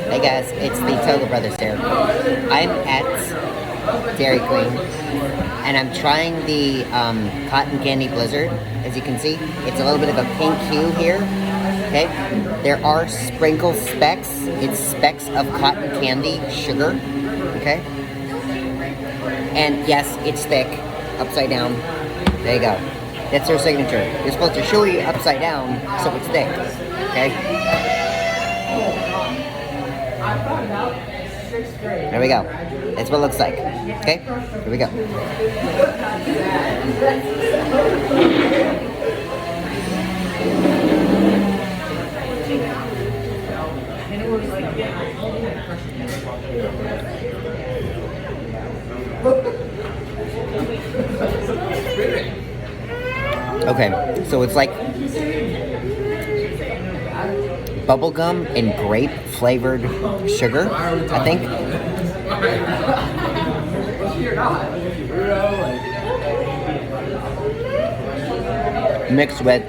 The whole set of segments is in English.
Hey guys, it's the ToGA brothers here. I'm at Dairy Queen, and I'm trying the cotton candy blizzard. As you can see, it's a little bit of a pink hue here. Okay, there are sprinkle specks. It's specks of cotton candy sugar. Okay, and yes, it's thick, upside down. There you go. That's their signature. You're supposed to show you upside down, so it's thick. Okay. There we go. That's what it looks like. Okay? Here we go. Okay, so it's like bubblegum and grape flavored sugar, I think. Mixed with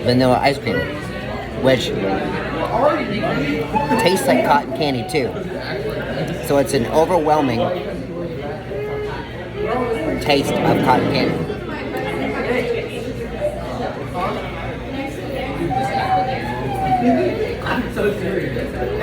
vanilla ice cream, which tastes like cotton candy too. So it's an overwhelming taste of cotton candy. I'm so serious.